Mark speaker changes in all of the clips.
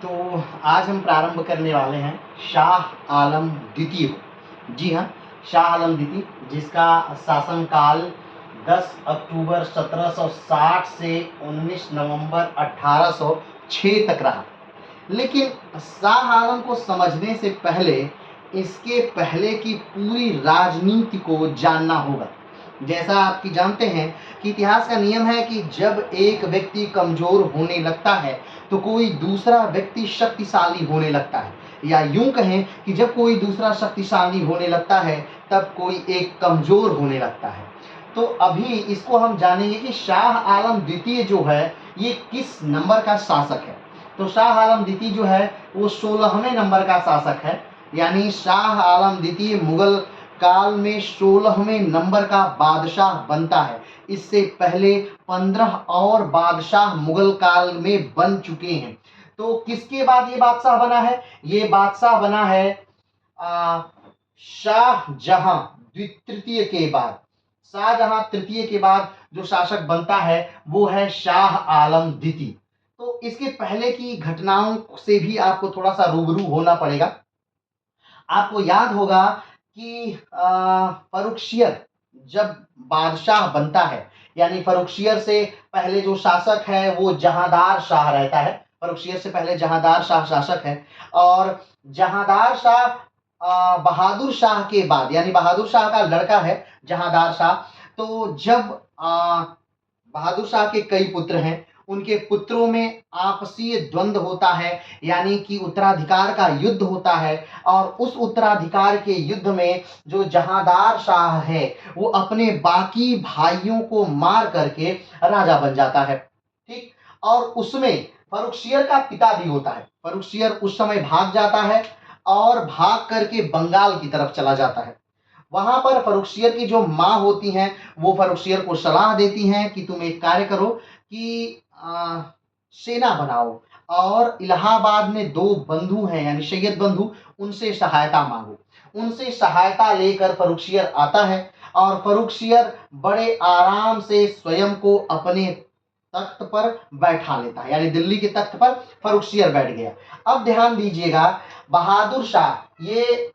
Speaker 1: तो आज हम प्रारंभ करने वाले हैं शाह आलम द्वितीय को। जी हाँ, शाह आलम द्वितीय जिसका शासनकाल 10 अक्टूबर 1760 से 19 नवंबर 1806 तक रहा। लेकिन शाह आलम को समझने से पहले इसके पहले की पूरी राजनीति को जानना होगा। जैसा आपकी जानते हैं कि इतिहास का नियम है कि जब एक व्यक्ति कमजोर होने लगता है तो कोई दूसरा व्यक्ति शक्तिशाली होने लगता है, या यूं कहें कि जब कोई दूसरा शक्तिशाली होने लगता है तब कोई एक कमजोर होने लगता है। तो अभी इसको हम जानेंगे कि शाह आलम द्वितीय जो है ये किस नंबर का शासक है। तो शाह आलम द्वितीय जो है वो 16वें नंबर का शासक है, यानी शाह आलम द्वितीय मुगल काल में 16वें नंबर का बादशाह बनता है। इससे पहले 15 और बादशाह मुगल काल में बन चुके हैं। तो किसके बाद ये बादशाह बना है? ये बादशाह बना है शाहजहां तृतीय के बाद। शाहजहां तृतीय के बाद जो शासक बनता है वो है शाह आलम द्वितीय। तो इसके पहले की घटनाओं से भी आपको थोड़ा सा रूबरू होना पड़ेगा। आपको याद होगा कि फर्रुखसियर जब बादशाह बनता है, यानी फर्रुखसियर से पहले जो शासक है वो जहांदार शाह रहता है। फर्रुखसियर से पहले जहांदार शाह शासक है, और जहांदार शाह बहादुर शाह के बाद, यानी बहादुर शाह का लड़का है जहांदार शाह। तो जब बहादुर शाह के कई पुत्र हैं, उनके पुत्रों में आपसी द्वंद्व होता है, यानी कि उत्तराधिकार का युद्ध होता है, और उस उत्तराधिकार के युद्ध में जो जहांदार शाह है वो अपने बाकी भाइयों को मार करके राजा बन जाता है। ठीक, और उसमें फर्रुखसियर का पिता भी होता है। फर्रुखसियर उस समय भाग जाता है और भाग करके बंगाल की तरफ चला जाता है। वहां पर फर्रुखसियर की जो माँ होती हैं वो फर्रुखसियर को सलाह देती हैं कि तुम एक कार्य करो कि सेना बनाओ, और इलाहाबाद में दो बंधु हैं यानी सैयद बंधु, उनसे सहायता मांगो। उनसे सहायता लेकर फर्रुखसियर आता है, और फर्रुखसियर बड़े आराम से स्वयं को अपने तख्त पर बैठा लेता है, यानी दिल्ली के तख्त पर फर्रुखसियर बैठ गया। अब ध्यान दीजिएगा, बहादुर शाह ये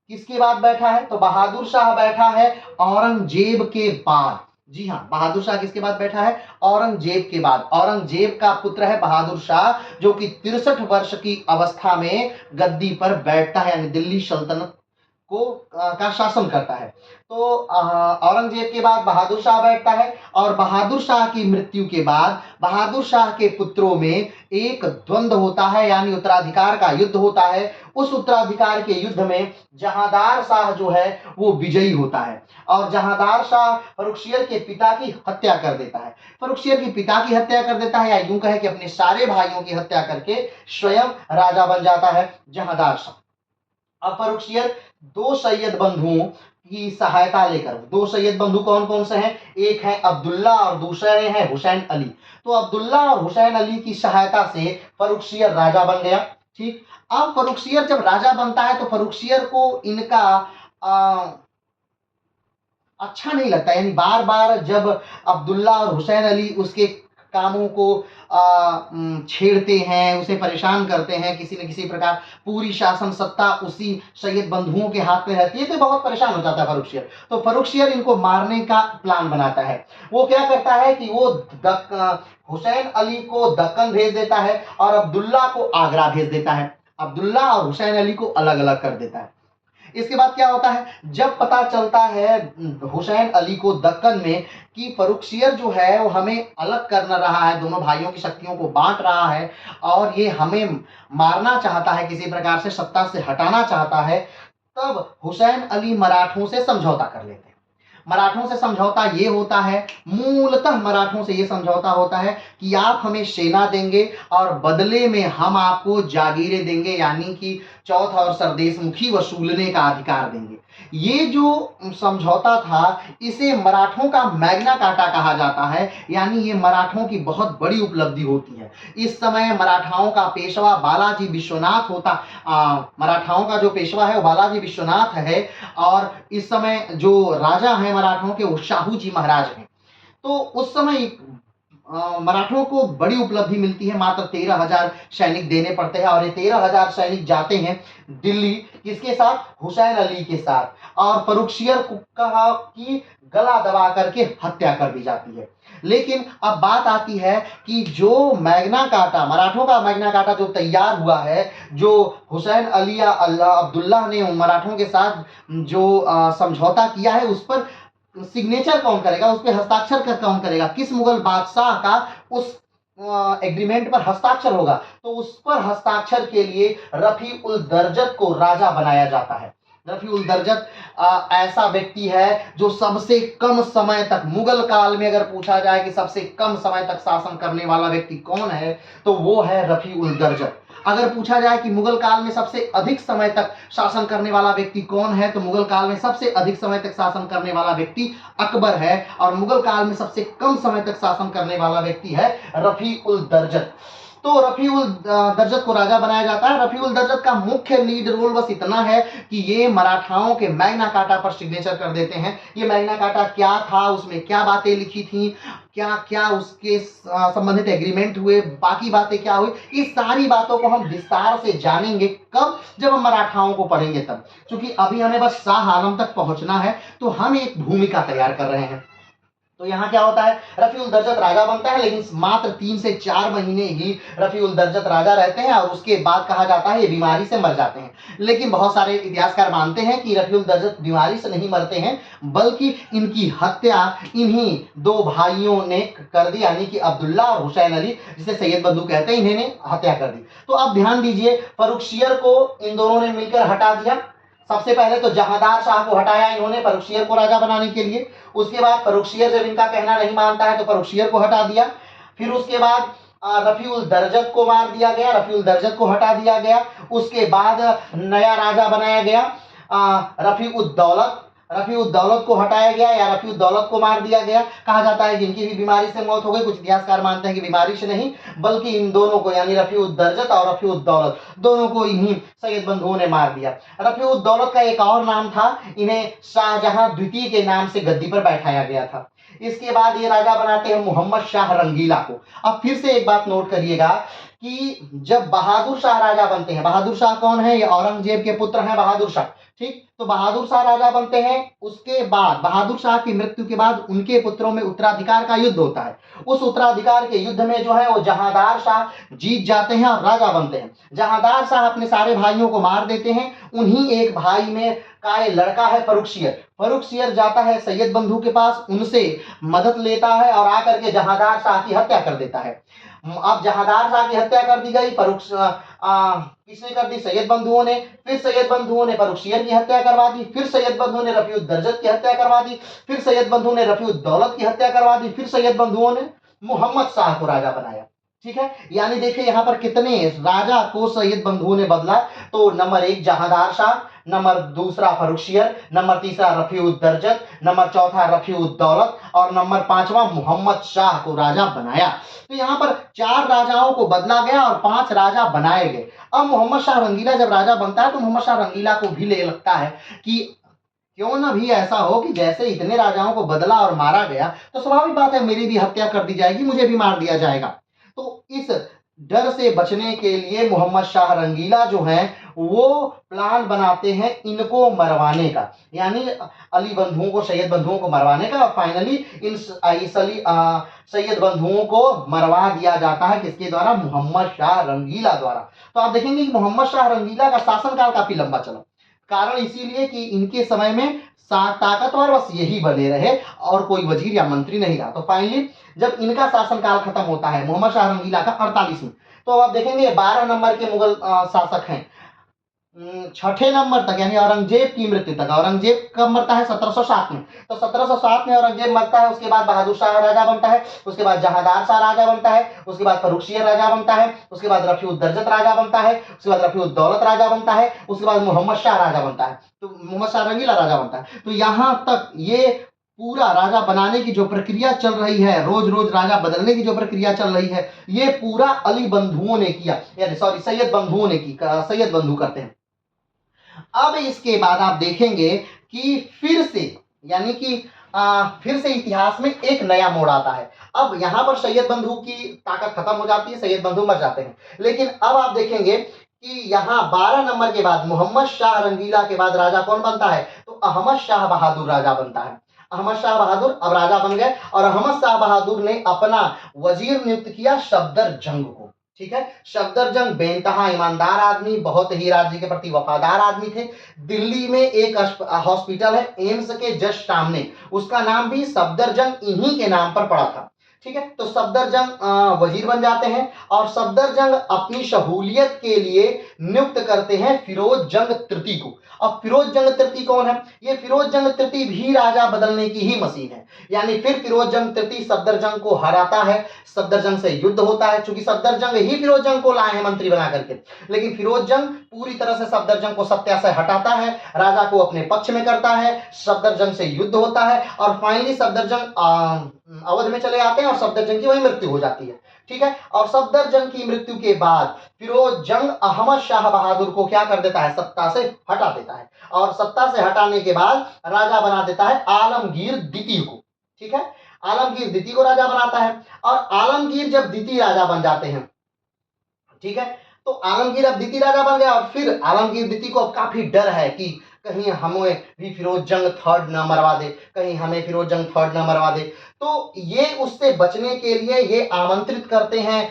Speaker 1: किसके बाद बैठा है? तो बहादुर शाह बैठा है औरंगजेब के बाद। जी हाँ, बहादुर शाह किसके बाद बैठा है? औरंगजेब के बाद। औरंगजेब का पुत्र है बहादुर शाह, जो कि 63 वर्ष की अवस्था में गद्दी पर बैठता है, यानी दिल्ली सल्तनत को का शासन करता है। तो औरंगजेब के बाद बहादुर शाह बैठता है, और बहादुर शाह की मृत्यु के बाद बहादुर शाह के पुत्रों में एक द्वंद्व होता है, यानी उत्तराधिकार का युद्ध होता है। उस उत्तराधिकार के युद्ध में जहांदार शाह जो है वो विजयी होता है, और जहांदार शाह फर्रुखसियर के पिता की हत्या कर देता है। फर्रुखसियर के पिता की हत्या कर देता है, या यूं कहे कि अपने सारे भाइयों की हत्या करके स्वयं राजा बन जाता है जहांदार शाह। अब फर्रुखसियर दो सैयद बंधुओं की सहायता लेकर, दो सैयद बंधु कौन कौन से हैं? एक है अब्दुल्ला और दूसरे हैं हुसैन अली। तो अब्दुल्ला और हुसैन अली की सहायता से फर्रुखसियर राजा बन गया। ठीक, अब फर्रुखसियर जब राजा बनता है तो फर्रुखसियर को इनका अच्छा नहीं लगता, यानी बार बार जब अब्दुल्ला और हुसैन अली उसके कामों को छेड़ते हैं, उसे परेशान करते हैं, किसी न किसी प्रकार पूरी शासन सत्ता उसी सैयद बंधुओं के हाथ में रहती है, तो बहुत परेशान हो जाता है फर्रुखसियर। तो फर्रुखसियर इनको मारने का प्लान बनाता है। वो क्या करता है कि वो हुसैन अली को दक्कन भेज देता है और अब्दुल्ला को आगरा भेज देता है। अब्दुल्ला और हुसैन अली को अलग अलग कर देता है। इसके बाद क्या होता है, जब पता चलता है हुसैन अली को दक्कन में कि फर्रुखसियर जो है वो हमें अलग करना रहा है, दोनों भाइयों की शक्तियों को बांट रहा है, और ये हमें मारना चाहता है, किसी प्रकार से सत्ता से हटाना चाहता है, तब हुसैन अली मराठों से समझौता कर लेते हैं। मराठों से समझौता ये होता है, मूलतः मराठों से ये समझौता होता है कि आप हमें सेना देंगे और बदले में हम आपको जागीरें देंगे, यानी कि चौथ और सरदेशमुखी वसूलने का अधिकार देंगे। ये जो समझौता था इसे मराठों का मैग्ना कार्टा कहा जाता है, यानी ये मराठों की बहुत बड़ी उपलब्धि होती है। इस समय मराठाओं का पेशवा बालाजी विश्वनाथ होता, मराठाओं का जो पेशवा है वो बालाजी विश्वनाथ है, और इस समय जो राजा है मराठों के वो शाहू जी महाराज हैं। तो उस समय मराठों को बड़ी उपलब्धि मिलती है, मात्र 13,000 सैनिक देने पड़ते हैं और ये 13,000 सैनिक जाते हैं दिल्ली, किसके साथ? हुसैन अली के साथ, और फर्रुखसियर की गला दबा करके हत्या कर दी जाती है। लेकिन अब बात आती है कि जो मैग्ना कार्टा, मराठों का मैग्ना कार्टा जो तैयार हुआ है, जो हुसैन अली या अब्दुल्ला ने मराठों के साथ जो समझौता किया है, उस पर सिग्नेचर कौन करेगा, उस पर हस्ताक्षर कौन करेगा, किस मुगल बादशाह का उस एग्रीमेंट पर हस्ताक्षर होगा? तो उस पर हस्ताक्षर के लिए रफी उल दर्जत को राजा बनाया जाता है। रफी उल दर्जत ऐसा व्यक्ति है जो सबसे कम समय तक, मुगल काल में अगर पूछा जाए कि सबसे कम समय तक शासन करने वाला व्यक्ति कौन है, तो वो है रफी उल दर्जत। अगर पूछा जाए कि मुगल काल में सबसे अधिक समय तक शासन करने वाला व्यक्ति कौन है, तो मुगल काल में सबसे अधिक समय तक शासन करने वाला व्यक्ति अकबर है, और मुगल काल में सबसे कम समय तक शासन करने वाला व्यक्ति है रफी उल दर्जत। तो रफी उल दर्जत को राजा बनाया जाता है। रफी उल दर्जत का मुख्य लीड रोल बस इतना है कि ये मराठाओं के मैग्ना कार्टा पर सिग्नेचर कर देते हैं। ये मैग्ना कार्टा क्या था, उसमें क्या बातें लिखी थी, क्या क्या उसके संबंधित एग्रीमेंट हुए, बाकी बातें क्या हुई, इस सारी बातों को हम विस्तार से जानेंगे। कब? जब हम मराठाओं को पढ़ेंगे तब। क्योंकि अभी हमें बस शाह आलम तक पहुंचना है, तो हम एक भूमिका तैयार कर रहे हैं। तो यहाँ क्या होता है, रफी उल दर्जत राजा बनता है, लेकिन मात्र 3 से 4 महीने ही रफी उल दर्जत राजा रहते हैं, और उसके बाद कहा जाता है ये बीमारी से मर जाते हैं। लेकिन बहुत सारे इतिहासकार मानते हैं कि रफी उल दर्जत बीमारी से नहीं मरते हैं, बल्कि इनकी हत्या इन्हीं 2 भाइयों ने कर दी, यानी कि अब्दुल्ला और हुसैन अली, जिसे सैयद बंधु कहते हैं, इन्होंने हत्या कर दी। तो अब ध्यान दीजिए, फर्रुखसियर को इन दोनों ने मिलकर हटा दिया। सबसे पहले तो जहांदार शाह को हटाया इन्होंने फर्रुखसियर को राजा बनाने के लिए। उसके बाद फर्रुखसियर जब इनका कहना नहीं मानता है तो फर्रुखसियर को हटा दिया। फिर उसके बाद रफी उल दर्जत को मार दिया गया, रफी उल दर्जत को हटा दिया गया। उसके बाद नया राजा बनाया गया रफी उद दौलत। रफी उद दौलत को हटाया गया या रफी उद दौलत को मार दिया गया। कहा जाता है कि इनकी भी बीमारी से मौत हो गई। कुछ इतिहासकार मानते हैं कि बीमारी से नहीं, बल्कि इन दोनों को, यानी रफी उद दर्जत और रफी उद दौलत, दोनों को इन्हीं सैयद बंधुओं ने मार दिया। रफी उद दौलत का एक और नाम था, इन्हें शाहजहां द्वितीय के नाम से गद्दी पर बैठाया गया था। इसके बाद ये राजा बनाते हैं मोहम्मद शाह रंगीला को। अब फिर से एक बात नोट करिएगा कि जब बहादुर शाह राजा बनते हैं, बहादुर शाह कौन है? ये औरंगजेब के पुत्र हैं बहादुर शाह, ठीक। तो बहादुर शाह राजा बनते हैं, उसके बाद बहादुर शाह की मृत्यु के बाद उनके पुत्रों में उत्तराधिकार का युद्ध होता है। उस उत्तराधिकार के युद्ध में जो है वो जहांदार शाह जीत जाते हैं और राजा बनते हैं। जहांदार शाह अपने सारे भाइयों को मार देते हैं। उन्हीं एक भाई में का ये लड़का है फर्रुखसियर। फर्रुखसियर जाता है सैयद बंधु के पास, उनसे मदद लेता है और आकर के जहांदार शाह की हत्या कर देता है। अब जहांदार शाह की हत्या कर दी गई, किसने कर दी? सैयद बंधुओं ने। फिर सैयद बंधुओं ने फर्रुखसियर की हत्या करवा दी, फिर सैयद बंधुओं ने रफी उद दर्जत की हत्या करवा दी, फिर सैयद बंधुओं ने रफी उद दौलत की हत्या करवा दी, फिर सैयद बंधुओं ने मोहम्मद शाह को राजा बनाया। ठीक है, यानी देखिए यहाँ पर कितने राजा को सैयद बंधुओं ने बदला। तो number 1 Jahandar Shah, number 2 Farrukhsiyar, number 3 Rafi उद दर्जत, नंबर 4 रफी उद दौलत, और नंबर 5वां मोहम्मद शाह को राजा बनाया। तो यहाँ पर 4 राजाओं को बदला गया और 5 राजा बनाए गए। अब मोहम्मद शाह रंगीला जब राजा बनता है तो मोहम्मद शाह रंगीला को भी ले लगता है कि क्यों ना भी ऐसा हो कि जैसे इतने राजाओं को बदला और मारा गया, तो स्वाभाविक बात है मेरी भी हत्या कर दी जाएगी, मुझे भी मार दिया जाएगा। तो इस डर से बचने के लिए मोहम्मद शाह रंगीला जो हैं वो प्लान बनाते हैं इनको मरवाने का, यानी अली बंधुओं को, सैयद बंधुओं को मरवाने का। और फाइनली इन सैयद बंधुओं को मरवा दिया जाता है, किसके द्वारा? मोहम्मद शाह रंगीला द्वारा। तो आप देखेंगे कि मोहम्मद शाह रंगीला का शासनकाल काफी लंबा चला। कारण इसीलिए कि इनके समय में ताकतवर बस यही बने रहे और कोई वजीर या मंत्री नहीं रहा। तो फाइनली जब इनका शासनकाल खत्म होता है मोहम्मद शाह रंगीला का 48 में, तो आप देखेंगे 12 नंबर के मुगल शासक हैं। 6ठे नंबर तक, यानी औरंगजेब की मृत्यु तक। औरंगजेब कब मरता है? 1707 में। तो 1707 में औरंगजेब मरता है। उसके बाद बहादुर शाह राजा बनता है, उसके बाद जहांदार शाह राजा बनता है, उसके बाद फर्रुखसियर राजा बनता है, उसके बाद रफी उद दर्जत राजा बनता है, उसके बाद रफी उद दौलत राजा बनता है, उसके बाद मोहम्मद शाह राजा बनता है, तो मोहम्मद शाह रंगीला राजा बनता है। तो यहाँ तक ये पूरा राजा बनाने की जो प्रक्रिया चल रही है, रोज रोज राजा बदलने की जो प्रक्रिया चल रही है, ये पूरा अली बंधुओं ने किया, यानी सॉरी सैयद बंधुओं ने की। सैयद बंधु करते हैं। अब इसके बाद आप देखेंगे कि फिर से, यानी कि फिर से इतिहास में एक नया मोड़ आता है। अब यहाँ पर सैयद बंधु की ताकत खत्म हो जाती है, सैयद बंधु मर जाते हैं। लेकिन अब आप देखेंगे कि यहाँ 12 नंबर के बाद मोहम्मद शाह रंगीला के बाद राजा कौन बनता है, तो अहमद शाह बहादुर राजा बनता है। अहमद शाह बहादुर अब राजा बन गए और अहमद शाह बहादुर ने अपना वजीर नियुक्त किया सफदरजंग को। ठीक है, सफदरजंग बेइंतहा ईमानदार आदमी, बहुत ही राज्य के प्रति वफादार आदमी थे। दिल्ली में एक हॉस्पिटल है एम्स के जस्ट सामने, उसका नाम भी सफदरजंग इन्हीं के नाम पर पड़ा था। ठीक है, तो सफदरजंग वजीर बन जाते हैं और सफदरजंग अपनी सहूलियत के लिए नियुक्त करते हैं फिरोज जंग तृतीय को। अब फिरोज जंग तृतीय कौन है, ये फिरोज जंग तृतीय भी राजा बदलने की ही मशीन है। यानी फिर फिरोज जंग तृतीय सफदरजंग को हराता है, सफदरजंग से युद्ध होता है, चूंकि सफदरजंग ही फिरोज जंग को लाए हैं मंत्री बना करके। लेकिन फिरोज जंग पूरी तरह से सफदरजंग को सत्या से हटाता है, राजा को अपने पक्ष में करता है, सफदरजंग से युद्ध होता है और फाइनली सफदरजंग अवध में चले आते हैं और सफदरजंग की वही मृत्यु हो जाती है। ठीक है, और सफदरजंग की मृत्यु के बाद फिरोज जंग अहमद शाह बहादुर को क्या कर देता है, सत्ता से हटा देता है और सत्ता से हटाने के बाद राजा बना देता है आलमगीर द्वितीय को। ठीक है, आलमगीर द्वितीय को राजा बनाता है और आलमगीर जब द्वितीय राजा बन जाते हैं, ठीक है, तो आलमगीर अब द्वितीय राजा बन गया और फिर आलमगीर द्वितीय को अब काफी डर है कि कहीं हमें भी फिरोज जंग थर्ड न मरवा दे, कहीं हमें फिरोज जंग थर्ड न मरवा दे। तो ये उससे बचने के लिए ये आमंत्रित करते हैं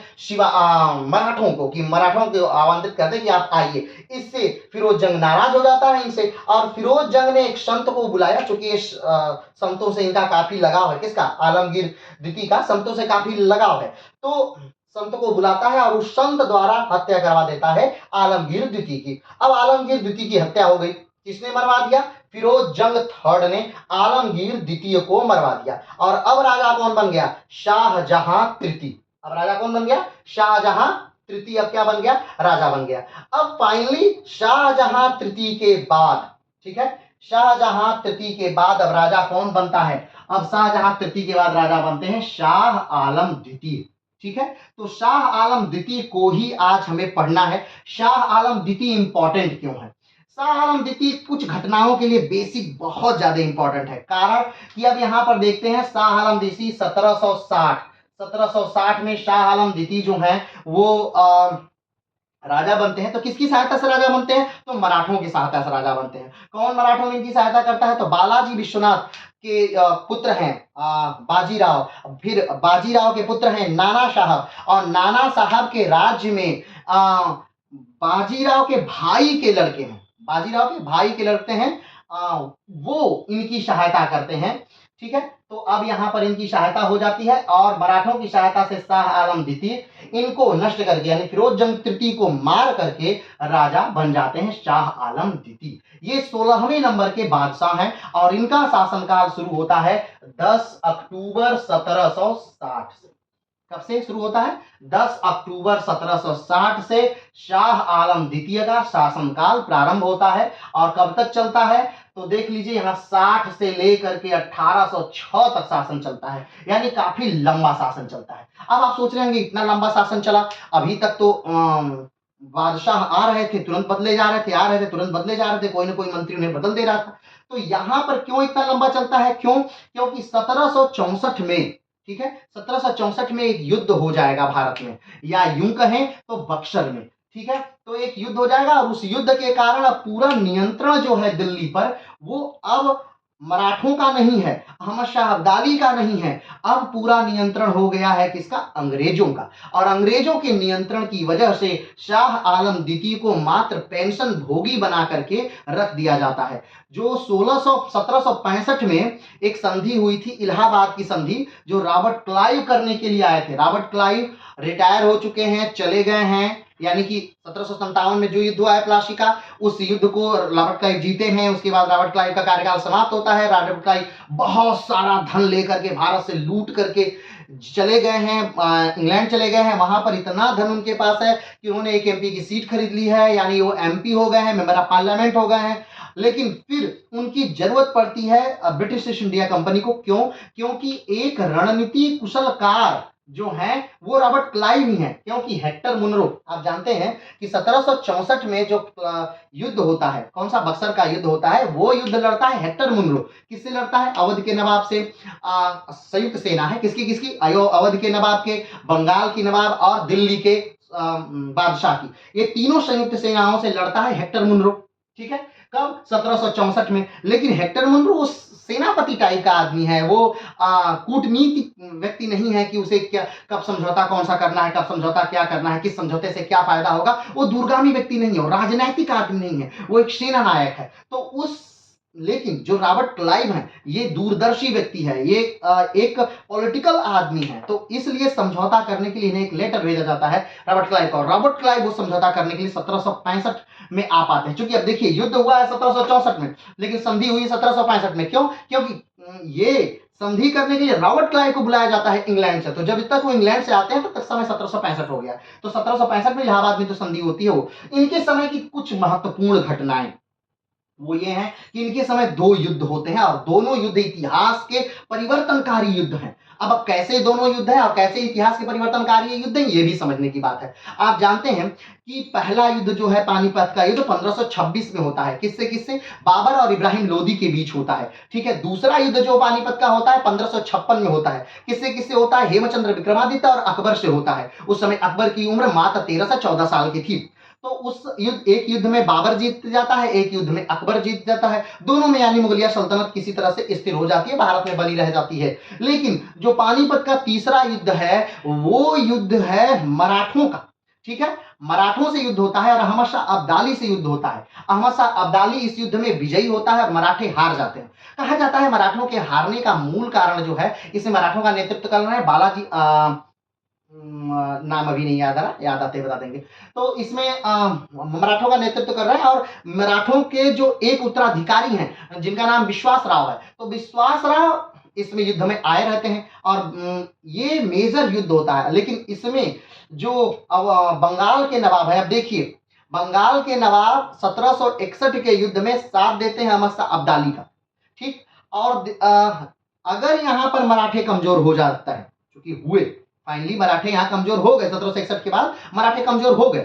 Speaker 1: मराठों को, कि मराठों को आमंत्रित करते हैं कि आप आइए। इससे फिरोज जंग नाराज हो जाता है इनसे और फिरोज जंग ने एक संत को बुलाया, चूंकि संतों से इनका काफी लगाव है, किसका, आलमगीर द्वितीय का संतों से काफी लगाव है। तो संत को बुलाता है और उस संत द्वारा हत्या करवा देता है आलमगीर द्वितीय की। अब आलमगीर द्वितीय की हत्या हो गई, किसने मरवा दिया, फिरोज जंग थर्ड ने आलमगीर द्वितीय को मरवा दिया और अब राजा कौन बन गया, शाहजहां तृतीय। अब राजा कौन बन गया, शाहजहां तृतीय। अब क्या बन गया, राजा बन गया। अब फाइनली शाहजहां तृतीय के बाद, ठीक है, शाहजहां तृतीय के बाद अब राजा कौन बनता है, अब शाहजहां तृतीय के बाद राजा बनते हैं शाह आलम द्वितीय। ठीक है, तो शाह आलम द्वितीय को ही आज हमें पढ़ना है। शाह आलम द्वितीय इंपॉर्टेंट क्यों है, शाह आलम द्वितीय कुछ घटनाओं के लिए बेसिक बहुत ज्यादा इंपॉर्टेंट है। कारण कि अब यहां पर देखते हैं शाह आलम द्वितीय 1760 में शाह आलम द्वितीय जो है वो राजा बनते हैं। तो किसकी सहायता से राजा बनते हैं, तो मराठों की सहायता से राजा बनते हैं। कौन मराठों में इनकी सहायता करता है, तो बालाजी विश्वनाथ के पुत्र हैं बाजीराव, फिर बाजीराव के पुत्र हैं नाना साहब और नाना साहब के राज्य में बाजीराव के भाई के लड़के हैं, बाजीराव के भाई के लड़के हैं, वो इनकी सहायता करते हैं। ठीक है, तो अब यहाँ पर इनकी सहायता हो जाती है और मराठों की सहायता से शाह आलम द्वितीय इनको नष्ट करके यानी फिरोज जंग तृतीय को मार करके राजा बन जाते हैं शाह आलम द्वितीय। ये 16वें नंबर के बादशाह हैं और इनका शासनकाल शुरू होता है 10 अक्टूबर 1760 से। कब से शुरू होता है, 10 अक्टूबर 1760 से शाह आलम द्वितीय का शासनकाल प्रारंभ होता है और कब तक चलता है, तो देख लीजिए यहाँ 60 से लेकर के 1806 तक शासन चलता है, यानी काफी लंबा शासन चलता है। अब आप सोच रहे होंगे इतना लंबा शासन चला, अभी तक तो बादशाह आ रहे थे तुरंत बदले जा रहे थे, आ रहे थे तुरंत बदले जा रहे थे, कोई ना कोई मंत्री उन्हें बदल दे रहा था। तो यहाँ पर क्यों इतना लंबा चलता है, क्यों, क्योंकि 1764 में, ठीक है, 1764 में एक युद्ध हो जाएगा भारत में, या यूं कहें तो बक्सर में। ठीक है, तो एक युद्ध हो जाएगा और उस युद्ध के कारण अब पूरा नियंत्रण जो है दिल्ली पर वो अब मराठों का नहीं है, अहमद शाह अब्दाली का नहीं है, अब पूरा नियंत्रण हो गया है किसका, अंग्रेजों का। और अंग्रेजों के नियंत्रण की वजह से शाह आलम द्वितीय को मात्र पेंशन भोगी बना करके रख दिया जाता है। जो 1765 में एक संधि हुई थी, इलाहाबाद की संधि, जो रॉबर्ट क्लाइव करने के लिए आए थे। रॉबर्ट क्लाइव रिटायर हो चुके हैं, चले गए हैं, यानी कि 1757 में जो युद्ध हुआ है प्लासी का, उस युद्ध को रॉबर्ट क्लाइव जीते हैं। उसके बाद रॉबर्ट क्लाइव का कार्यकाल समाप्त होता है। रॉबर्ट क्लाइव बहुत सारा धन लेकर के भारत से लूट करके चले गए हैं, इंग्लैंड चले गए हैं। वहां पर इतना धन उनके पास है कि उन्होंने एक एमपी की सीट खरीद ली है, यानी वो एमपी हो गए हैं, मेंबर ऑफ पार्लियामेंट हो गए हैं। लेकिन फिर उनकी जरूरत पड़ती है ब्रिटिश ईस्ट इंडिया कंपनी को। क्यों, क्योंकि एक रणनीति कुशलकार जो हैं वो रॉबर्ट क्लाइव ही हैं, क्योंकि हेक्टर मुनरो आप जानते हैं कि 1764 में जो युद्ध होता है, कौन सा, बक्सर का युद्ध होता है, वो युद्ध लड़ता है हेक्टर मुनरो। किससे लड़ता है? अवध के नवाब से। संयुक्त सेना है किसकी किसकी? अवध के नवाब के, बंगाल की नवाब और दिल्ली के बादशाह की। ये तीनों संयुक्त सेनाओं से लड़ता है हेक्टर मुनरो। ठीक है, कब? 1764 में। लेकिन हेक्टर मुनरो उस सेनापति टाइप का आदमी है, वो कूटनीतिक व्यक्ति नहीं है कि उसे क्या, कब समझौता कौन सा करना है, कब समझौता क्या करना है, किस समझौते से क्या फायदा होगा। वो दूरगामी व्यक्ति नहीं है, राजनैतिक आदमी नहीं है, वो एक सेना नायक है। तो उस, लेकिन जो रॉबर्ट क्लाइव है ये दूरदर्शी व्यक्ति है, ये एक पॉलिटिकल आदमी है। तो इसलिए समझौता करने के लिए इन्हें एक लेटर भेजा जाता है रॉबर्ट क्लाइव को। रॉबर्ट क्लाइव वो समझौता करने के लिए 1765 में आ पाते हैं। क्योंकि अब देखिए युद्ध हुआ है 1764 में, लेकिन संधि हुई 1765 में। क्यों? क्योंकि ये संधि करने के लिए रॉबर्ट क्लाइव को बुलाया जाता है इंग्लैंड से। तो जब तक वो इंग्लैंड से आते हैं तब तक समय 1765 हो गया। तो 1765 में इलाहाबाद में जो संधि होती है वो, इनके समय की कुछ महत्वपूर्ण घटनाएं वो ये है कि इनके समय दो युद्ध होते हैं और दोनों युद्ध इतिहास के परिवर्तनकारी युद्ध हैं। अब कैसे दोनों युद्ध हैं और कैसे इतिहास के परिवर्तनकारी युद्ध हैं, ये भी समझने की बात है। आप जानते हैं कि पहला युद्ध जो है पानीपत का युद्ध 1526 में होता है। किससे किससे? बाबर और इब्राहिम लोदी के बीच होता है। ठीक है, दूसरा युद्ध जो पानीपत का होता है 1556 में होता है। किससे किससे होता है? हेमचंद्र विक्रमादित्य और अकबर से होता है। उस समय अकबर की उम्र मात्र 13 से 14 साल की थी। तो उस युद्ध, एक युद्ध में बाबर जीत जाता है, एक युद्ध में अकबर जीत जाता है। दोनों में यानी मुगलिया सल्तनत किसी तरह से स्थिर हो जाती है, भारत में बनी रह जाती है। लेकिन जो पानीपत का तीसरा युद्ध है वो युद्ध है मराठों का। ठीक है, मराठों से युद्ध होता है और अहमद शाह अब्दाली से युद्ध होता है। अहमद शाह अब्दाली इस युद्ध में विजयी होता है और मराठे हार जाते हैं। कहा जाता है मराठों के हारने का मूल कारण जो है, इसमें मराठों का नेतृत्व कर रहे हैं बालाजी, नाम अभी नहीं याद आ रहा, याद आते बता देंगे। तो इसमें मराठों का नेतृत्व कर रहे हैं और मराठों के जो एक उत्तराधिकारी हैं जिनका नाम विश्वास राव है, तो विश्वास राव इसमें युद्ध में आए रहते हैं और ये मेजर युद्ध होता है। लेकिन इसमें जो बंगाल के नवाब है, अब देखिए बंगाल के नवाब 1761 के युद्ध में साथ देते हैं अहमद शाह अब्दाली का। ठीक, और अगर यहाँ पर मराठे कमजोर हो जाता है, क्योंकि हुए फाइनली मराठे यहाँ कमजोर हो गए, 1761 के बाद मराठे कमजोर हो गए।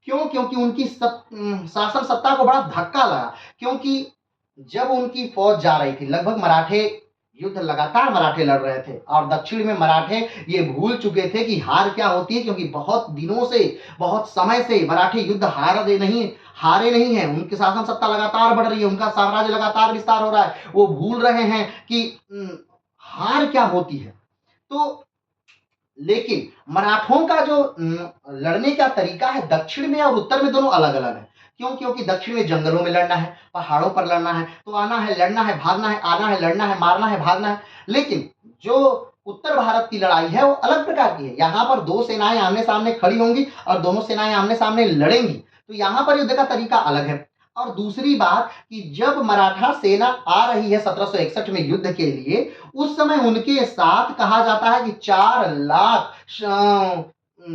Speaker 1: क्यों? क्योंकि उनकी शासन सत्ता को बड़ा धक्का लगा। क्योंकि जब उनकी फौज जा रही थी, लगभग मराठे युद्ध लगातार मराठे लड़ रहे थे और दक्षिण में मराठे ये भूल चुके थे कि हार क्या होती है। क्योंकि बहुत दिनों से, बहुत समय से मराठे युद्ध हारे नहीं है। उनकी शासन सत्ता लगातार बढ़ रही है, उनका साम्राज्य लगातार विस्तार हो रहा है। वो भूल रहे हैं कि हार क्या होती है। तो लेकिन मराठों का जो लड़ने का तरीका है, दक्षिण में और उत्तर में दोनों अलग अलग है। क्यों? क्योंकि दक्षिण में जंगलों में लड़ना है, पहाड़ों पर लड़ना है, तो आना है, लड़ना है, भागना है, आना है, लड़ना है, मारना है, भागना है। लेकिन जो उत्तर भारत की लड़ाई है वो अलग प्रकार की है। यहाँ पर दो सेनाएं आमने सामने खड़ी होंगी और दोनों सेनाएं आमने सामने लड़ेंगी। तो यहाँ पर युद्ध का तरीका अलग है। और दूसरी बात कि जब मराठा सेना आ रही है 1761 में युद्ध के लिए, उस समय उनके साथ कहा जाता है कि 4 लाख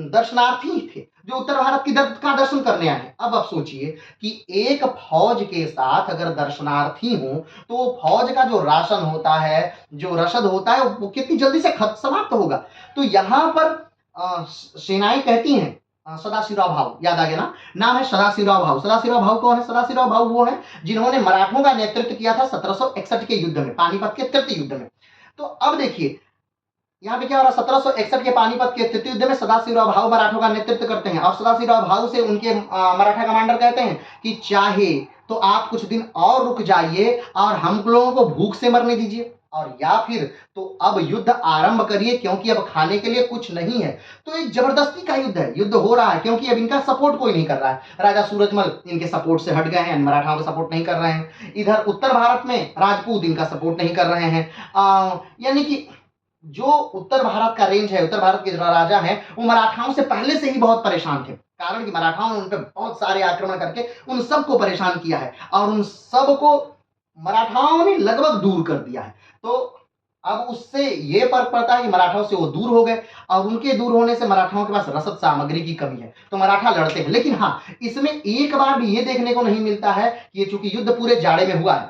Speaker 1: दर्शनार्थी थे जो उत्तर भारत की का दर्शन करने आए हैं। अब आप सोचिए कि एक फौज के साथ अगर दर्शनार्थी हो तो वो फौज का जो राशन होता है, जो रसद होता है, वो कितनी जल्दी से समाप्त होगा। तो यहाँ पर सेनाएं कहती हैं, सदाशिवराव भाऊ, याद आ गया ना, नाम है सदाशिवराव भाऊ। सदाशिवराव भाऊ कौन है? सदाशिवराव भाऊ वो है जिन्होंने मराठों का नेतृत्व किया था 1761 के युद्ध में, पानीपत के तृतीय युद्ध में। तो अब देखिए यहाँ पे क्या हो रहा है, 1761 के पानीपत के तृतीय युद्ध में सदाशिवराव भाऊ मराठों का नेतृत्व करते हैं और सदाशिवराव भाऊ से उनके मराठा कमांडर कहते हैं कि चाहे तो आप कुछ दिन और रुक जाइए और हम लोगों को भूख से मरने दीजिए, और या फिर तो अब युद्ध आरंभ करिए क्योंकि अब खाने के लिए कुछ नहीं है। तो एक जबरदस्ती का युद्ध है, युद्ध हो रहा है क्योंकि अब इनका सपोर्ट कोई नहीं कर रहा है। राजा सूरजमल इनके सपोर्ट से हट गए हैं, मराठाओं का सपोर्ट नहीं कर रहे हैं। इधर उत्तर भारत में राजपूत इनका सपोर्ट नहीं कर रहे हैं। यानी कि जो उत्तर भारत का रेंज है, उत्तर भारत के राजा हैं, वो मराठाओं से पहले से ही बहुत परेशान थे। कारण कि मराठाओं ने उन पर बहुत सारे आक्रमण करके उन सबको परेशान किया है और उन सबको मराठाओं ने लगभग दूर कर दिया है। तो अब उससे ये फर्क पड़ता है कि मराठाओं से वो दूर हो गए और उनके दूर होने से मराठाओं के पास रसद सामग्री की कमी है, तो मराठा लड़ते हैं। लेकिन हाँ, इसमें एक बार भी ये देखने को नहीं मिलता है कि ये चूंकि युद्ध पूरे जाड़े में हुआ है,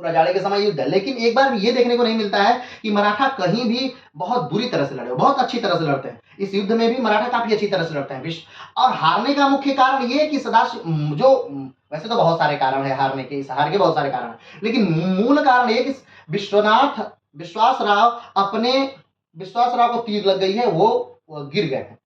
Speaker 1: पूरा जाड़े के समय युद्ध है। लेकिन एक बार ये देखने को नहीं मिलता है कि मराठा कहीं भी बहुत बुरी तरह से लड़े, बहुत अच्छी तरह से लड़ते हैं। इस युद्ध में भी मराठा काफी अच्छी तरह से लड़ते हैं। और हारने का मुख्य कारण ये कि सदाशिव जो वैसे तो बहुत सारे कारण है हारने के, इस हार के बहुत सारे कारण हैं, लेकिन मूल कारण ये कि विश्वनाथ विश्वास राव को तीर लग गई है, वो गिर गए हैं,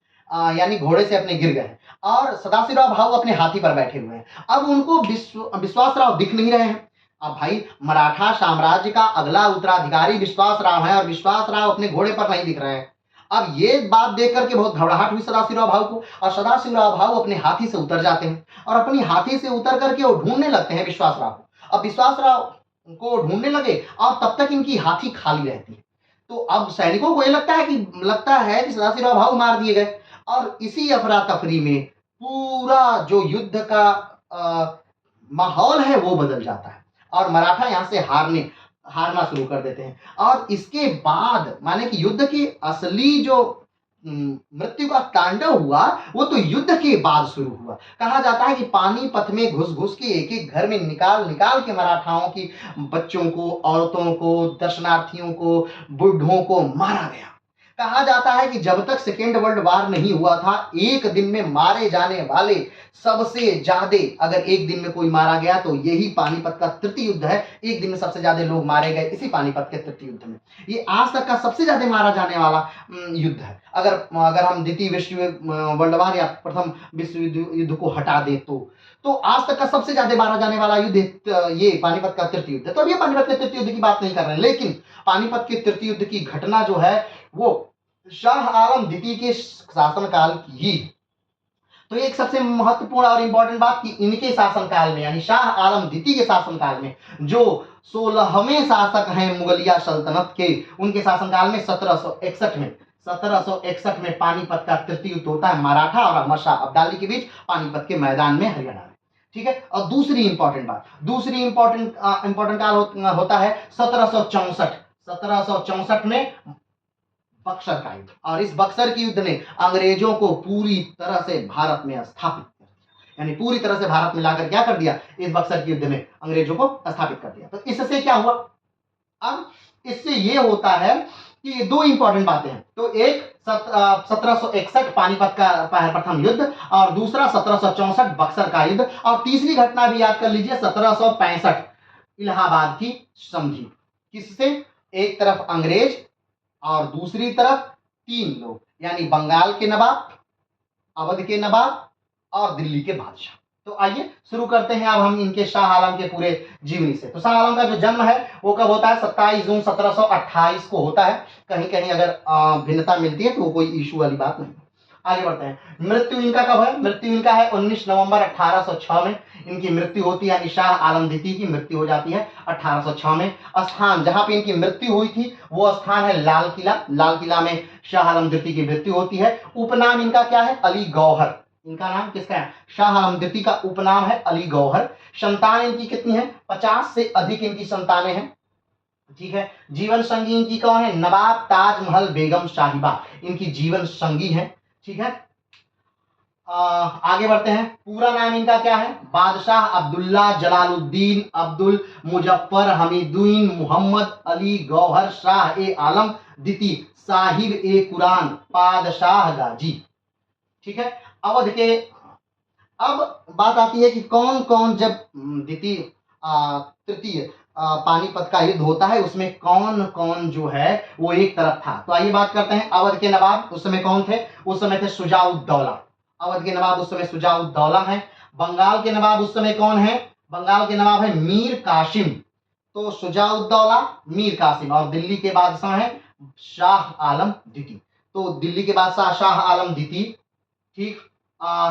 Speaker 1: यानी घोड़े से अपने गिर गए हैं, और सदाशिवराव भाऊ अपने हाथी पर बैठे हुए हैं। अब उनको विश्वास राव दिख नहीं रहे हैं। अब भाई मराठा साम्राज्य का अगला उत्तराधिकारी विश्वास राव है और विश्वास राव अपने घोड़े पर नहीं दिख रहे हैं। अब ये बात देख करके बहुत घबराहट हुई सदाशिवराव भाऊ को, और सदाशिवराव भाऊ अपने हाथी से उतर जाते हैं और अपनी हाथी से उतर करके वो ढूंढने लगते हैं विश्वास राव को। अब विश्वास राव को ढूंढने लगे और तब तक इनकी हाथी खाली रहती है। तो अब सैनिकों को ये लगता है कि सदाशिवराव भाऊ मार दिए गए, और इसी अफरा तफरी में पूरा जो युद्ध का माहौल है वो बदल जाता है और मराठा यहाँ से हारना शुरू कर देते हैं। और इसके बाद माने कि युद्ध की असली जो मृत्यु का तांडव हुआ वो तो युद्ध के बाद शुरू हुआ। कहा जाता है कि पानीपत में घुस घुस के एक एक घर में निकाल निकाल के मराठाओं की बच्चों को, औरतों को, दर्शनार्थियों को, बुढ़ों को मारा गया। कहा जाता है कि जब तक सेकेंड वर्ल्ड वार नहीं हुआ था, एक दिन में मारे जाने वाले सबसे ज्यादा, अगर एक दिन में कोई मारा गया तो यही पानीपत का तृतीय युद्ध है। एक दिन में सबसे ज्यादा लोग मारे गए इसी पानीपत के तृतीय युद्ध में। ये आज तक का सबसे ज्यादा मारा जाने वाला युद्ध है। अगर हम द्वितीय विश्व वर्ल्ड वार या प्रथम विश्व युद्ध को हटा दें तो आज तक का सबसे ज्यादा मारा जाने वाला युद्ध ये पानीपत का तृतीय युद्ध है। तो अब ये पानीपत के तृतीय युद्ध की बात नहीं कर रहे हैं, लेकिन पानीपत के तृतीय युद्ध की घटना जो है वो शाह आलम द्वितीय के शासनकाल की ही। तो एक सबसे महत्वपूर्ण और इंपॉर्टेंट बात कि इनके शासनकाल में, यानी शाह आलम द्वितीय के शासनकाल में, जो 16वें शासक हैं मुगलिया सल्तनत के, उनके शासनकाल में 1761 में पानीपत का तृतीय युद्ध होता है मराठा और अहमद शाह अब्दाली के बीच, पानीपत के मैदान में, हरियाणा में। ठीक है। और दूसरी इंपॉर्टेंट काल होता है 1764 में बक्सर का युद्ध। और इस बक्सर के युद्ध ने अंग्रेजों को पूरी तरह से भारत में स्थापित कर दिया, यानी पूरी तरह से भारत में लाकर क्या कर दिया, इस बक्सर के युद्ध ने अंग्रेजों को स्थापित कर दिया। तो इससे क्या हुआ, अब इससे ये होता है कि दो इंपॉर्टेंट बातें हैं। तो एक 1761 पानीपत का प्रथम युद्ध, और दूसरा 1764 बक्सर का युद्ध, और तीसरी घटना भी याद कर लीजिए 1765 इलाहाबाद की संधि। किससे, एक तरफ अंग्रेज और दूसरी तरफ तीन लोग, यानी बंगाल के नवाब, अवध के नवाब और दिल्ली के बादशाह। तो आइए शुरू करते हैं अब हम इनके शाह आलम के पूरे जीवनी से। तो शाह आलम का जो जन्म है वो कब होता है, 27 जून 1728 को होता है। कहीं कहीं अगर भिन्नता मिलती है तो वो कोई इशू वाली बात नहीं। आगे बढ़ते हैं। मृत्यु इनका कब है, मृत्यु इनका है 19 नवंबर 1806 में इनकी मृत्यु होती है, यानी शाह आलम द्वितीय की मृत्यु हो जाती है 1806 में। स्थान जहां पे इनकी मृत्यु हुई थी वो स्थान है लाल किला। लाल किला में शाह आलम द्वितीय की मृत्यु होती है। उपनाम इनका क्या है, अली गौहर। इनका नाम किसका है, शाह आलम द्वितीय का उपनाम है अली गौहर। संतान इनकी कितनी है, 50 से अधिक इनकी संतानें हैं। ठीक है। जीवन संगी इनकी कौन है, नवाब ताजमहल बेगम साहिबा इनकी जीवन संगी है। ठीक है। आगे बढ़ते हैं। पूरा नाम इनका क्या है, बादशाह अब्दुल्ला जलालुद्दीन अब्दुल मुजफ्फर हमीदुद्दीन मोहम्मद अली गौहर शाह ए आलम द्वितीय साहिब ए कुरान पादशाह गाजी। ठीक है। अवध के, अब बात आती है कि कौन कौन, जब द्वितीय तृतीय पानीपत का युद्ध होता है उसमें कौन कौन जो है वो एक तरफ था। तो आइए बात करते हैं। अवध के नवाब उस समय कौन थे, उस समय थे शुजाउद्दौला। अवध के नवाब उस समय शुजाउद्दौला हैं। बंगाल के नवाब उस समय कौन है, बंगाल के नवाब है मीर कासिम। तो शुजाउद्दौला, मीर कासिम। और दिल्ली के बादशाह है शाह आलम द्वितीय। तो दिल्ली के बादशाह शाह आलम द्वितीय, ठीक,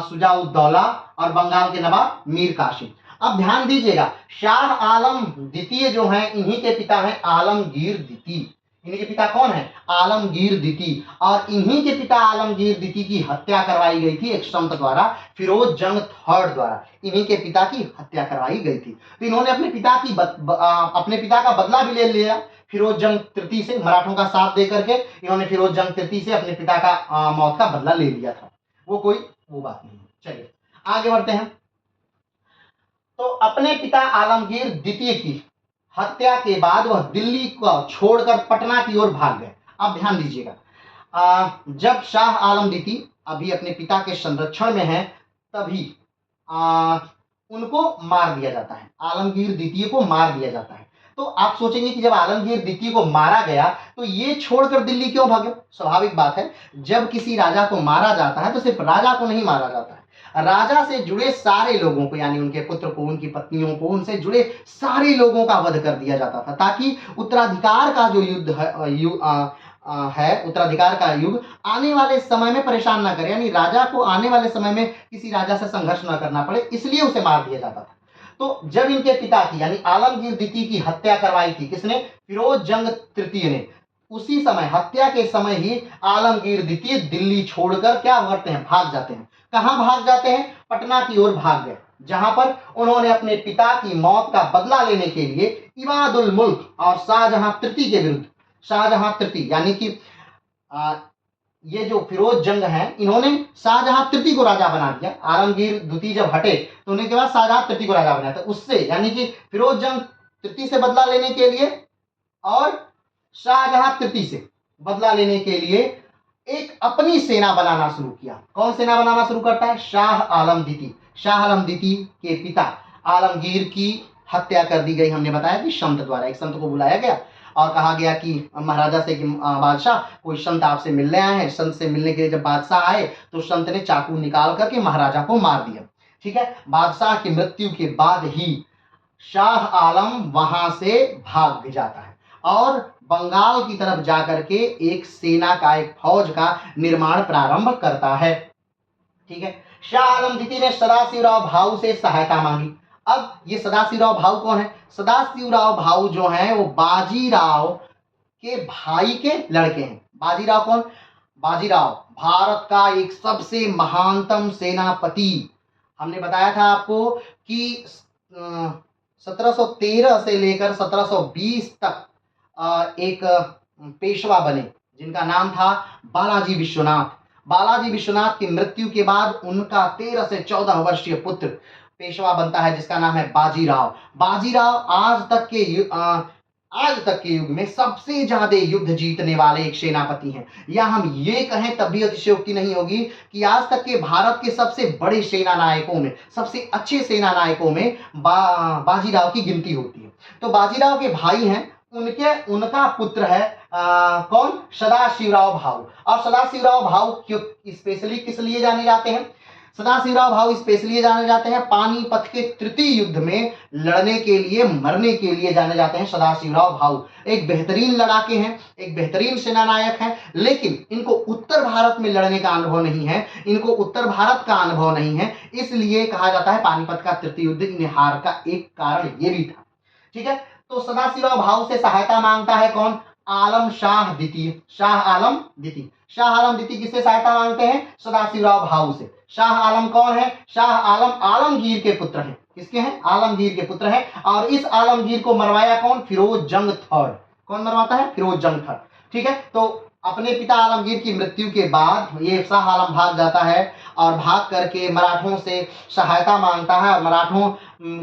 Speaker 1: शुजाउद्दौला, और बंगाल के नवाब मीर कासिम। अब ध्यान दीजिएगा, शाह आलम द्वितीय जो हैं इन्हीं के पिता हैं आलमगीर द्वितीय। इन्हीं के पिता कौन है, आलमगीर द्वितीय। और इन्हीं के पिता आलमगीर द्वितीय की हत्या करवाई गई थी एक संत द्वारा, फिरोज जंग थर्ड द्वारा। इन्हीं के पिता की हत्या करवाई गई थी। तो इन्होंने अपने पिता का बदला भी ले लिया फिरोज जंग तृतीय से। मराठों का साथ दे करके इन्होंने फिरोज जंग तृतीय से अपने पिता का मौत का बदला ले लिया था। वो बात नहीं। चलिए आगे बढ़ते हैं। तो अपने पिता आलमगीर द्वितीय की हत्या के बाद वह दिल्ली को छोड़कर पटना की ओर भाग गए। अब ध्यान दीजिएगा, जब शाह आलम द्वितीय अभी अपने पिता के संरक्षण में हैं, तभी उनको मार दिया जाता है, आलमगीर द्वितीय को मार दिया जाता है। तो आप सोचेंगे कि जब आलमगीर द्वितीय को मारा गया तो ये छोड़कर दिल्ली क्यों भागे? स्वाभाविक बात है, जब किसी राजा को मारा जाता है तो सिर्फ राजा को नहीं मारा जाता है, राजा से जुड़े सारे लोगों को, यानी उनके पुत्र को, उनकी पत्नियों को, उनसे जुड़े सारे लोगों का वध कर दिया जाता था, ताकि उत्तराधिकार का जो युद्ध है, उत्तराधिकार का युग आने वाले समय में परेशान ना करे, यानी राजा को आने वाले समय में किसी राजा से संघर्ष ना करना पड़े, इसलिए उसे मार दिया जाता था। तो जब इनके पिता की यानी आलमगीर द्वितीय की हत्या करवाई थी किसने? फिरोज जंग तृतीय ने। उसी समय, हत्या के समय ही आलमगीर द्वितीय दिल्ली छोड़कर क्या करते हैं? भाग जाते हैं। कहां भाग जाते हैं? पटना की ओर भाग गए, जहां पर उन्होंने अपने पिता की मौत का बदला लेने के लिए इबादुल मुल्क और शाहजहां तृतीय के विरुद्ध, शाहजहां तृतीय यानी कि ये जो फिरोज जंग है, इन्होंने शाहजहां तृतीय को राजा बना दिया। आलमगीर द्वितीय जब हटे तो उन्हें के बाद शाहजहां तृतीय को राजा बनाया, तो उससे यानी कि फिरोज जंग तृतीय से बदला लेने के लिए और शाहजहां तृतीय से बदला लेने के लिए एक अपनी सेना बनाना शुरू किया। कौन सेना बनाना शुरू करता है? शाह आलम द्वितीय। शाह आलम द्वितीय के पिता आलमगीर की हत्या कर दी गई, हमने बताया कि संत द्वारा। एक संत को बुलाया गया और कहा गया कि महाराजा से कि बादशाह, कोई संत आपसे मिलने आए हैं। संत से मिलने के लिए जब बादशाह आए तो संत ने चाकू निकाल करके महाराजा को मार दिया। ठीक है, बादशाह की मृत्यु के बाद ही शाह आलम वहां से भाग जाता है और बंगाल की तरफ जाकर के एक सेना का, एक फौज का निर्माण प्रारंभ करता है। ठीक है, शाह आलम द्वितीय ने सदाशिवराव भाऊ से सहायता मांगी। अब ये सदाशिवराव भाऊ कौन है? सदाशिवराव भाऊ जो हैं वो बाजीराव के भाई के लड़के हैं। बाजीराव कौन? बाजीराव भारत का एक सबसे महानतम सेनापति। हमने बताया था आपको कि 1713 से लेकर 1720 तक एक पेशवा बने, जिनका नाम था बालाजी विश्वनाथ। बालाजी विश्वनाथ की मृत्यु के बाद उनका 13 से 14 वर्षीय पुत्र पेशवा बनता है, जिसका नाम है बाजीराव। बाजीराव आज तक के युग में सबसे ज्यादा युद्ध जीतने वाले एक सेनापति हैं। या हम ये कहें तब भी अतिशयोक्ति नहीं होगी कि आज तक के भारत के सबसे बड़े सेना नायकों में, सबसे अच्छे सेना नायकों में बाजीराव की गिनती होती है। तो बाजीराव के भाई हैं, उनका पुत्र है कौन? सदाशिवराव भाऊ। और सदाशिवराव भाऊ क्यों स्पेशली किस लिए जाने जाते हैं? सदाशिवराव भाऊ स्पेशली जाने जाते हैं पानीपत के तृतीय युद्ध में लड़ने के लिए, मरने के लिए जाने जाते हैं। सदाशिवराव भाऊ एक बेहतरीन लड़ाके हैं, एक बेहतरीन सेनानायक हैं, लेकिन इनको उत्तर भारत में लड़ने का अनुभव नहीं है, इनको उत्तर भारत का अनुभव नहीं है, इसलिए कहा जाता है पानीपत का तृतीय युद्ध इन्हें हार का एक कारण ये भी था। ठीक है, तो सदाशिवराव भाऊ से सहायता मांगता है कौन? आलम शाह द्वितीय, शाह आलम द्वितीय। शाह आलम द्वितीय किससे सहायता मांगते हैं? सदाशिवराव भाऊ से। शाह आलम कौन है? शाह आलम आलमगीर के पुत्र हैं। किसके हैं? आलमगीर के पुत्र हैं। और इस आलमगीर को मरवाया कौन? फिरोज जंग थर्ड। कौन मरवाता है? फिरोज जंग थर्ड। ठीक है, तो अपने पिता आलमगीर की मृत्यु के बाद ये शाह आलम भाग जाता है और भाग करके मराठों से सहायता मांगता है। मराठों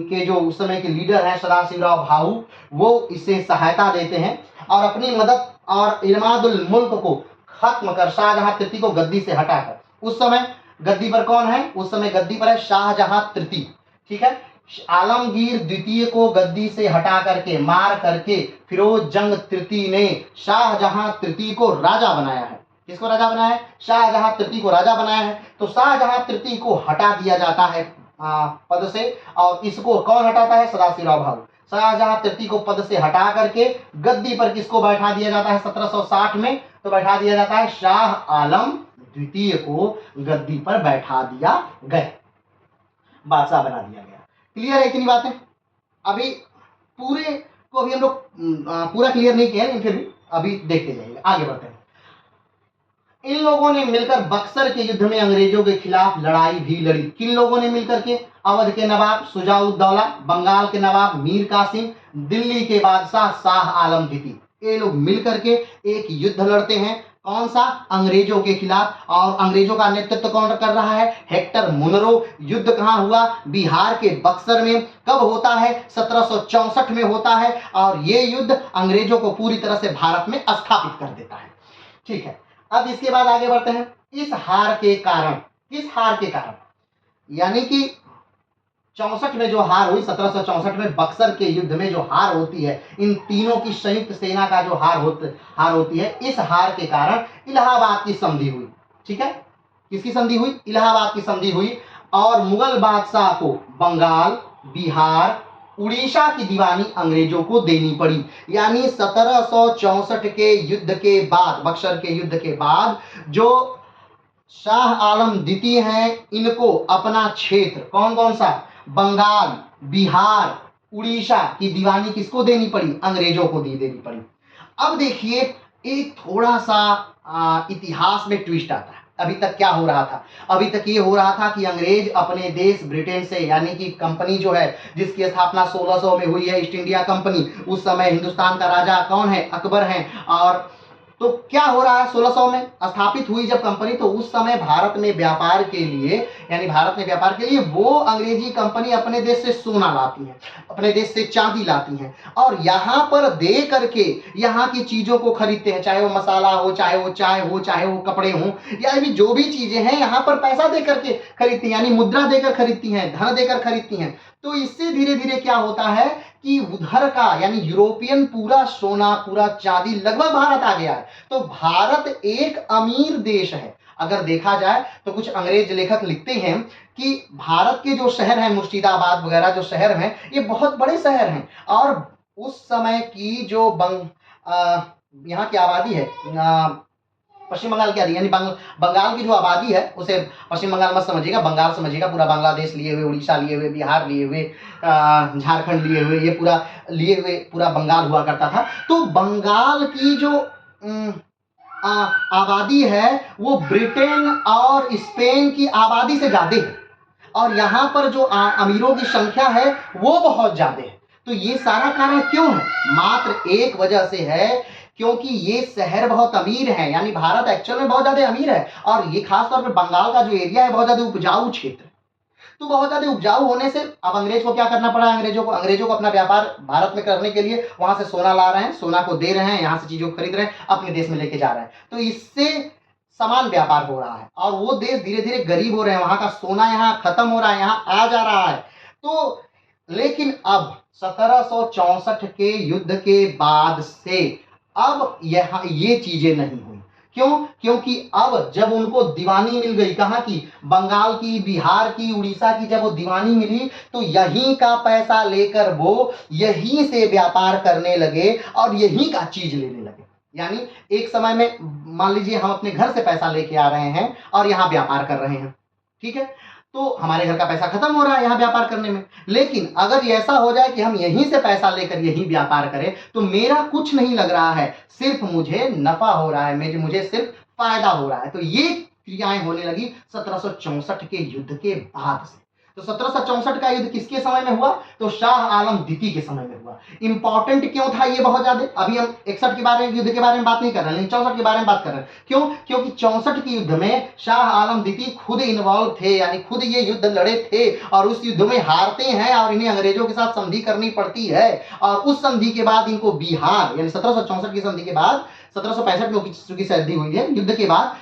Speaker 1: के जो उस समय के लीडर हैं सदाशिवराव भाऊ, वो इससे सहायता देते हैं और अपनी मदद और इमादुल मुल्क को खत्म कर शाहजहां तृतीय को गद्दी से हटाकर, उस समय गद्दी पर कौन है? उस समय गद्दी पर है शाहजहां तृतीय। ठीक है, आलमगीर द्वितीय को गद्दी से हटा करके, मार करके फिरोज जंग तृतीय ने शाहजहां तृतीय को राजा बनाया है। किसको राजा बनाया है? शाहजहां तृतीय को राजा बनाया है। तो शाहजहां तृतीय को हटा दिया जाता है पद से, और इसको कौन हटाता है? सदाशिवराव भाऊ। शाहजहां तृतीय को पद से हटा करके गद्दी पर किसको बैठा दिया जाता है? 1760 में तो बैठा दिया जाता है शाह आलम द्वितीय को गद्दी पर बैठा दिया गया, बादशाह बना दिया गया। क्लियर है इतनी बातें? अभी पूरे को अभी हम लोग पूरा क्लियर नहीं किया, लेकिन फिर भी अभी देखते जाइए, आगे बढ़ते हैं। इन लोगों ने मिलकर बक्सर के युद्ध में अंग्रेजों के खिलाफ लड़ाई भी लड़ी। किन लोगों ने मिलकर के? अवध के नवाब शुजाउद्दौला, बंगाल के नवाब मीर कासिम, दिल्ली के बादशाह शाह आलम द्वितीय। ये लोग मिलकर के एक युद्ध लड़ते हैं कौन सा? अंग्रेजों के खिलाफ। और अंग्रेजों का नेतृत्व कौन कर रहा है? Hector Munro. युद्ध कहाँ हुआ? बिहार के बक्सर में। कब होता है? 1764 में होता है। और ये युद्ध अंग्रेजों को पूरी तरह से भारत में स्थापित कर देता है। ठीक है, अब इसके बाद आगे बढ़ते हैं। इस हार के कारण, किस हार के कारण? यानी कि 64 में जो हार हुई, 1764 में बक्सर के युद्ध में जो हार होती है, इन तीनों की संयुक्त सेना का जो हार होती है, इस हार के कारण इलाहाबाद की संधि हुई। ठीक है, किसकी संधि हुई? इलाहाबाद की संधि हुई। और मुगल बादशाह को बंगाल, बिहार, उड़ीसा की दीवानी अंग्रेजों को देनी पड़ी। यानी 1764 के युद्ध के बाद, बक्सर के युद्ध के बाद, जो शाह आलम द्वितीय हैं, इनको अपना क्षेत्र, कौन कौन सा? बंगाल, बिहार, उड़ीसा की दीवानी किसको देनी पड़ी? अंग्रेजों को देनी पड़ी। अब देखिए, एक थोड़ा सा इतिहास में ट्विस्ट आता है। अभी तक क्या हो रहा था? अभी तक ये हो रहा था कि अंग्रेज अपने देश ब्रिटेन से, यानी कि कंपनी जो है जिसकी स्थापना 1600 में हुई है, ईस्ट इंडिया कंपनी, उस समय हिंदुस्तान का राजा कौन है? अकबर है। और तो क्या हो रहा है, 1600 में स्थापित हुई जब कंपनी, तो उस समय भारत में व्यापार के लिए, यानी भारत में व्यापार के लिए वो अंग्रेजी कंपनी अपने देश से सोना लाती है, अपने देश से चांदी लाती हैं, और यहाँ पर दे करके यहाँ की चीजों को खरीदते हैं, चाहे वो मसाला हो, चाहे वो चाय हो, चाहे वो कपड़े हों, या भी जो भी चीजें हैं यहाँ पर पैसा दे करके खरीदती हैं, यानी मुद्रा देकर खरीदती हैं, धन देकर खरीदती हैं। तो इससे धीरे धीरे क्या होता है कि उधर का, यानी यूरोपियन पूरा सोना, पूरा चांदी लगभग भारत आ गया है। तो भारत एक अमीर देश है। अगर देखा जाए तो कुछ अंग्रेज लेखक लिखते हैं कि भारत के जो शहर हैं, मुर्शिदाबाद वगैरह जो शहर हैं, ये बहुत बड़े शहर हैं। और उस समय की जो यहाँ की आबादी है, पश्चिम बंगाल की आबादी, यानी बंगाल की जो आबादी है, उसे पश्चिम बंगाल मत समझिएगा, बंगाल समझिएगा। पूरा बांग्लादेश लिए हुए, उड़ीसा लिए हुए, बिहार लिए हुए, झारखंड लिए हुए, ये पूरा लिए हुए पूरा बंगाल हुआ करता था। तो बंगाल की जो आबादी है वो ब्रिटेन और स्पेन की आबादी से ज्यादा है, और यहाँ पर जो अमीरों की संख्या है वो बहुत ज्यादा है। तो ये सारा कारण क्यों है? मात्र एक वजह से है, क्योंकि ये शहर बहुत अमीर है, यानी भारत एक्चुअल में बहुत ज्यादा अमीर है, और ये खासतौर पर बंगाल का जो एरिया है बहुत ज्यादा उपजाऊ क्षेत्र। तो बहुत ज्यादा उपजाऊ होने से अब अंग्रेज को क्या करना पड़ा? अंग्रेजों को अपना व्यापार भारत में करने के लिए वहां से सोना ला रहे हैं, सोना को दे रहे हैं, यहाँ से चीजों को खरीद रहे हैं, अपने देश में लेके जा रहे हैं। तो इससे समान व्यापार हो रहा है, और वो देश धीरे धीरे गरीब हो रहे हैं, वहां का सोना यहाँ खत्म हो रहा है, यहाँ आ जा रहा है। तो लेकिन अब 1764 के युद्ध के बाद से अब यहाँ ये चीजें नहीं हुई। क्यों? क्योंकि अब जब उनको दीवानी मिल गई, कहाँ की? बंगाल की, बिहार की, उड़ीसा की, जब वो दीवानी मिली तो यहीं का पैसा लेकर वो यहीं से व्यापार करने लगे और यहीं का चीज लेने लगे। यानी एक समय में मान लीजिए हम अपने घर से पैसा लेके आ रहे हैं और यहाँ व्यापार कर रहे हैं, ठीक है, तो हमारे घर का पैसा खत्म हो रहा है यहाँ व्यापार करने में। लेकिन अगर ऐसा हो जाए कि हम यहीं से पैसा लेकर यहीं व्यापार करें, तो मेरा कुछ नहीं लग रहा है, सिर्फ मुझे नफा हो रहा है, मुझे सिर्फ फायदा हो रहा है। तो ये क्रियाएं होने लगी 1764 के युद्ध के बाद से। तो 1764 का युद्ध किसके समय में हुआ? तो शाह आलम द्वितीय के समय में हुआ। इंपॉर्टेंट क्यों था ये बहुत ज्यादा? अभी हम 61 के बारे में, युद्ध के बारे में बात नहीं कर रहे हैं, लेकिन 64 के बारे में बात कर रहे हैं। क्यों? क्योंकि 64 के युद्ध में शाह आलम द्वितीय खुद इन्वॉल्व थे, यानी खुद ये युद्ध लड़े थे, और उस युद्ध में हारते हैं और इन्हें अंग्रेजों के साथ संधि करनी पड़ती है। और उस संधि के बाद इनको बिहार, यानी 1764 की संधि के बाद, 1765 में चूंकि संधि हुई है, युद्ध के बाद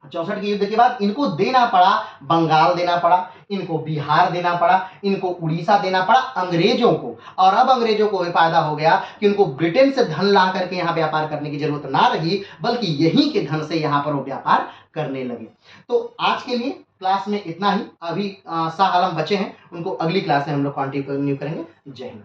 Speaker 1: 1764 के युद्ध के बाद इनको देना पड़ा, बंगाल देना पड़ा, इनको बिहार देना पड़ा, इनको उड़ीसा देना पड़ा अंग्रेजों को। और अब अंग्रेजों को फायदा हो गया कि उनको ब्रिटेन से धन ला करके यहाँ व्यापार करने की जरूरत ना रही, बल्कि यहीं के धन से यहाँ पर वो व्यापार करने लगे। तो आज के लिए क्लास में इतना ही। अभी शाह आलम बचे हैं, उनको अगली क्लास में हम लोग कंटिन्यू करेंगे। जय हिंद।